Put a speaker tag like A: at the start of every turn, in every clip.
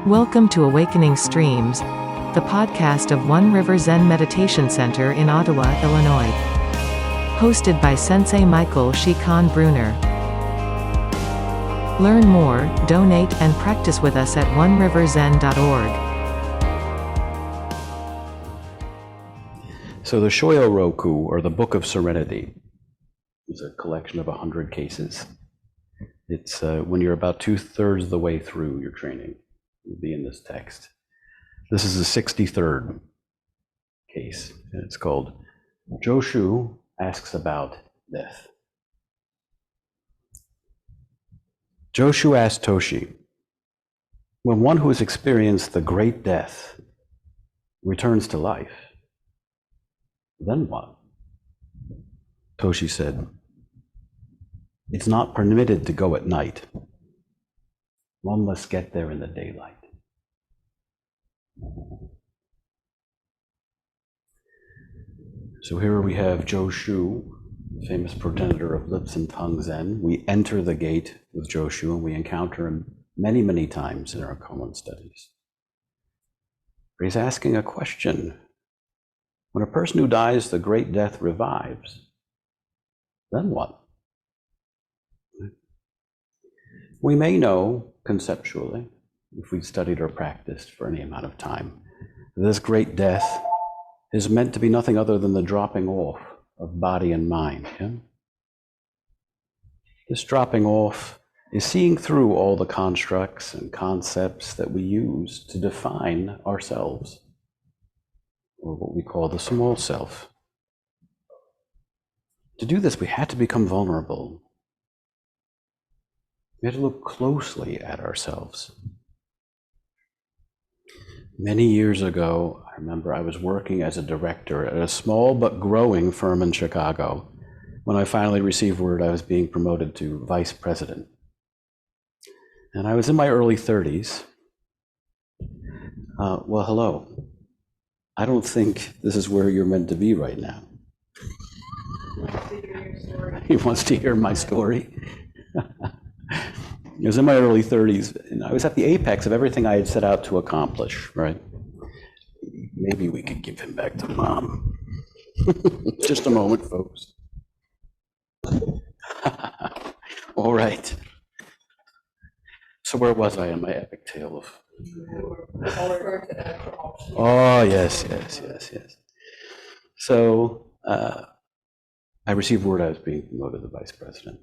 A: Welcome to Awakening Streams, the podcast of One River Zen Meditation Center in Ottawa, Illinois. Hosted by Sensei Michael Brunner. Learn more, donate, and practice with us at oneriverzen.org.
B: So the Shōyōroku, or the Book of Serenity, is a collection of 100 cases. It's when you're about 2/3 of the way through your training, you'll be in this text. This is the 63rd case, and it's called Joshu Asks About Death. Joshu asked Toshi, when one who has experienced the great death returns to life, then what? Toshi said, it's not permitted to go at night. One must get there in the daylight. So here we have Joshu, the famous progenitor of lips and tongue Zen. We enter the gate with Joshu, and we encounter him many, many times in our common studies. But he's asking a question. When a person who dies the great death revives, then what? We may know conceptually, if we've studied or practiced for any amount of time, that this great death is meant to be nothing other than the dropping off of body and mind. Yeah? This dropping off is seeing through all the constructs and concepts that we use to define ourselves, or what we call the small self. To do this, we had to become vulnerable. We had to look closely at ourselves. Many years ago, I remember I was working as a director at a small but growing firm in Chicago when I finally received word I was being promoted to vice president. And I was in my early 30s. Well, hello. I don't think this is where you're meant to be right now. He wants to hear my story. I was in my early 30s, and I was at the apex of everything I had set out to accomplish, right? Maybe we could give him back to Mom. Just a moment, folks. All right. So where was I in my epic tale of... Oh, yes. So I received word I was being promoted to vice president.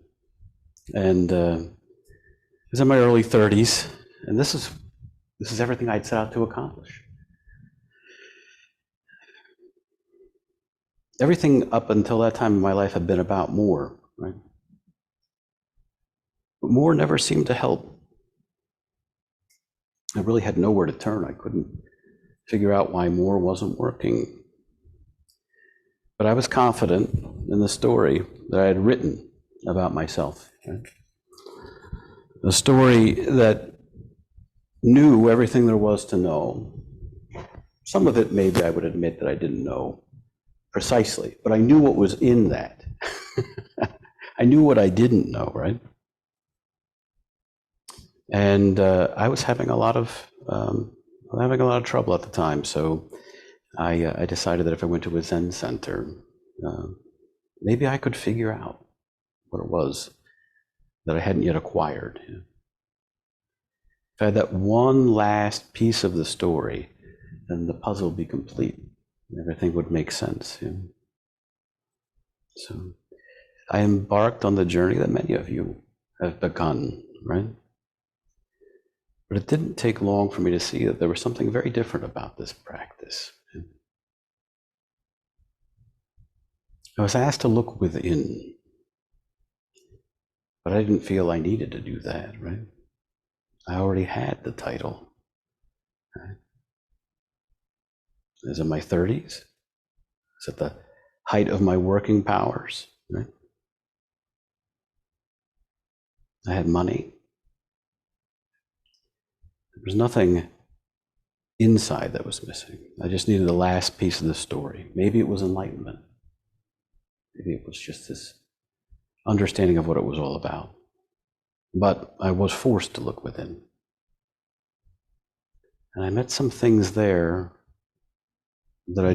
B: And I was in my early 30s, and this is everything I'd set out to accomplish. Everything up until that time in my life had been about more, right? But more never seemed to help. I really had nowhere to turn. I couldn't figure out why more wasn't working. But I was confident in the story that I had written about myself. Right? A story that knew everything there was to know. Some of it, maybe I would admit that I didn't know precisely, but I knew what was in that. I knew what I didn't know, right? And I was having a lot of trouble at the time. So I decided that if I went to a Zen center, maybe I could figure out what it was that I hadn't yet acquired. If I had that one last piece of the story, then the puzzle would be complete. Everything would make sense. So I embarked on the journey that many of you have begun, right? But it didn't take long for me to see that there was something very different about this practice. I was asked to look within, but I didn't feel I needed to do that, right? I already had the title. Right? I was in my 30s. I was at the height of my working powers, right? I had money. There was nothing inside that was missing. I just needed the last piece of the story. Maybe it was enlightenment. Maybe it was just this understanding of what it was all about. But I was forced to look within. And I met some things there that I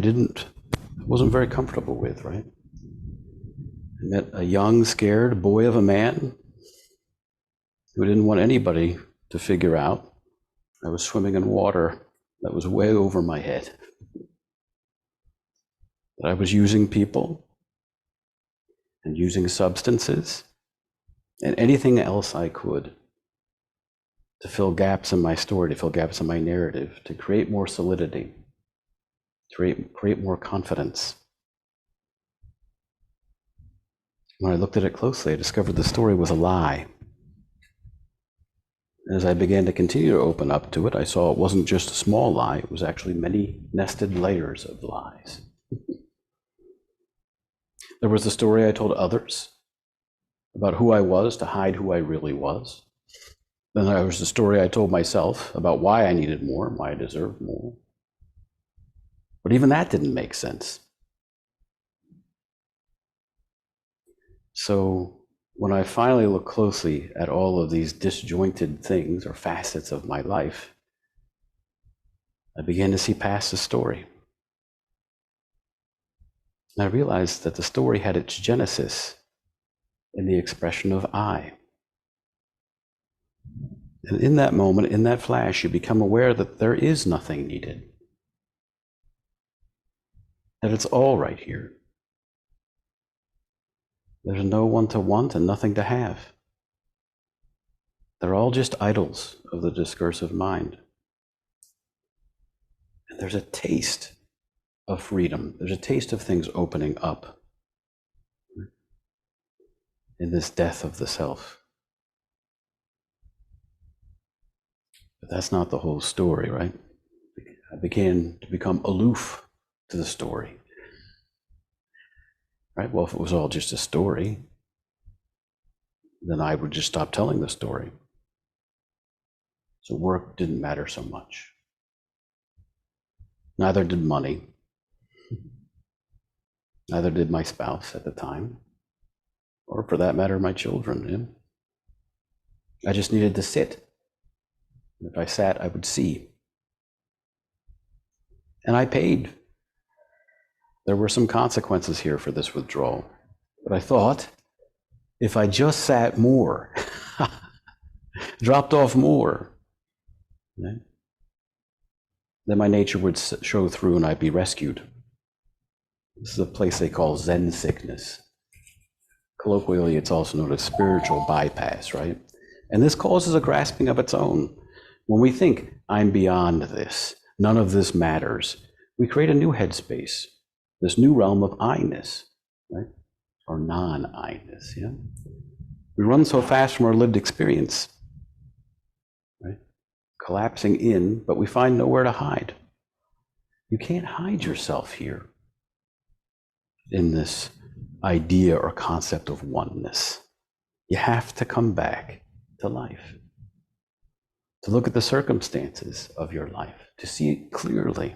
B: wasn't very comfortable with, right? I met a young, scared boy of a man who didn't want anybody to figure out I was swimming in water that was way over my head. That I was using people and using substances and anything else I could to fill gaps in my story, to fill gaps in my narrative, to create more solidity, to create more confidence. When I looked at it closely, I discovered the story was a lie. As I began to continue to open up to it, I saw it wasn't just a small lie, it was actually many nested layers of lies. There was the story I told others about who I was to hide who I really was. Then there was the story I told myself about why I needed more, why I deserved more. But even that didn't make sense. So when I finally looked closely at all of these disjointed things or facets of my life, I began to see past the story. And I realized that the story had its genesis in the expression of I. And in that moment, in that flash, you become aware that there is nothing needed. That it's all right here. There's no one to want and nothing to have. They're all just idols of the discursive mind. And there's a taste of freedom. There's a taste of things opening up in this death of the self. But that's not the whole story, right? I began to become aloof to the story. Right? Well, if it was all just a story, then I would just stop telling the story. So work didn't matter so much. Neither did money. Neither did my spouse at the time, or for that matter, my children. I just needed to sit. If I sat, I would see. And I paid. There were some consequences here for this withdrawal. But I thought, if I just sat more, dropped off more, right, then my nature would show through and I'd be rescued. This is a place they call Zen sickness. Colloquially, it's also known as spiritual bypass, right? And this causes a grasping of its own. When we think, I'm beyond this, none of this matters, we create a new headspace, this new realm of I-ness, right? Or non-I-ness, yeah? We run so fast from our lived experience, right? Collapsing in, but we find nowhere to hide. You can't hide yourself here in this idea or concept of oneness. You have to come back to life, to look at the circumstances of your life, to see it clearly.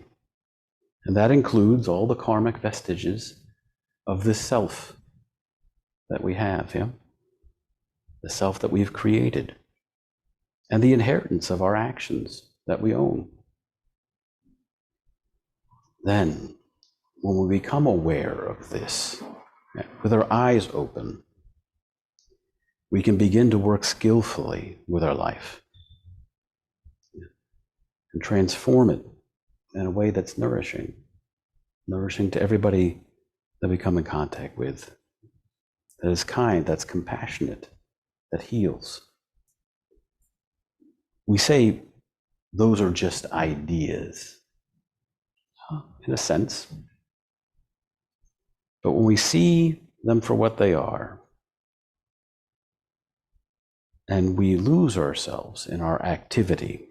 B: And that includes all the karmic vestiges of this self that we have, yeah? The self that we've created, and the inheritance of our actions that we own. Then, when we become aware of this, with our eyes open, we can begin to work skillfully with our life and transform it in a way that's nourishing to everybody that we come in contact with, that is kind, that's compassionate, that heals. We say those are just ideas, in a sense. But when we see them for what they are, and we lose ourselves in our activity,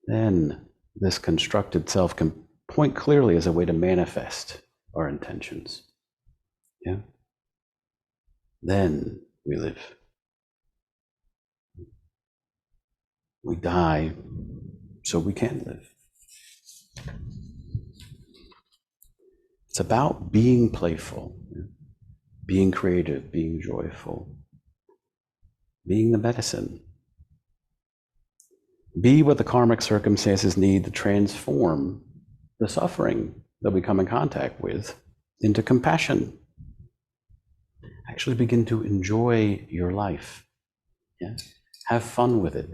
B: then this constructed self can point clearly as a way to manifest our intentions. Yeah? Then we live. We die so we can live. It's about being playful, being creative, being joyful, being the medicine. Be what the karmic circumstances need to transform the suffering that we come in contact with into compassion. Actually begin to enjoy your life. Yeah? Have fun with it.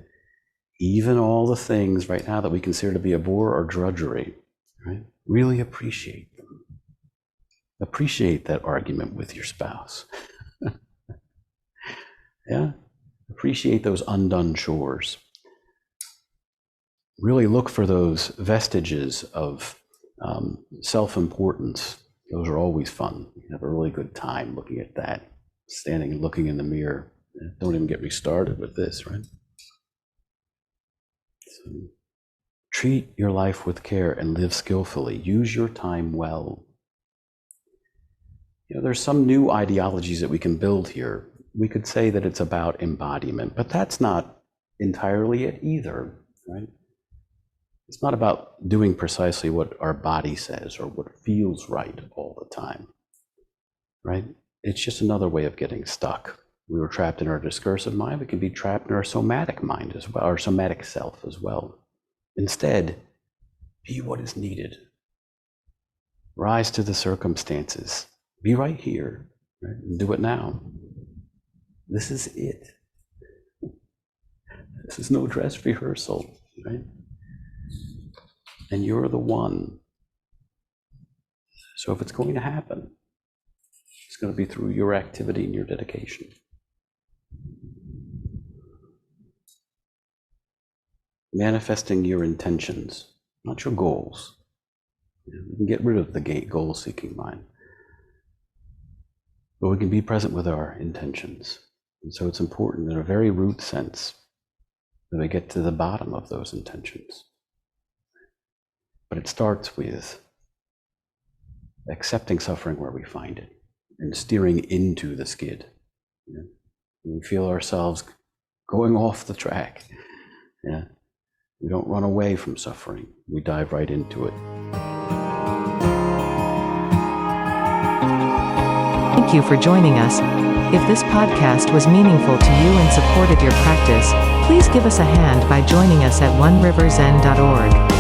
B: Even all the things right now that we consider to be a bore or drudgery, right? Really appreciate them. Appreciate that argument with your spouse. Yeah? Appreciate those undone chores. Really look for those vestiges of self-importance. Those are always fun. You have a really good time looking at that, standing and looking in the mirror. Don't even get me started with this, right? So, treat your life with care and live skillfully. Use your time well. There's some new ideologies that we can build here. We could say that it's about embodiment, but that's not entirely it either, right? It's not about doing precisely what our body says or what feels right all the time, right? It's just another way of getting stuck. We were trapped in our discursive mind. We can be trapped in our somatic mind as well, our somatic self as well. Instead, be what is needed. Rise to the circumstances. Be right here, right? And do it now. This is it. This is no dress rehearsal, right? And you're the one. So if it's going to happen, it's going to be through your activity and your dedication. Manifesting your intentions, not your goals. We can get rid of the goal-seeking mind. But we can be present with our intentions. And so it's important in a very root sense that we get to the bottom of those intentions. But it starts with accepting suffering where we find it and steering into the skid. We feel ourselves going off the track. Yeah. We don't run away from suffering. We dive right into it.
A: Thank you for joining us. If this podcast was meaningful to you and supported your practice, please give us a hand by joining us at oneriverzen.org.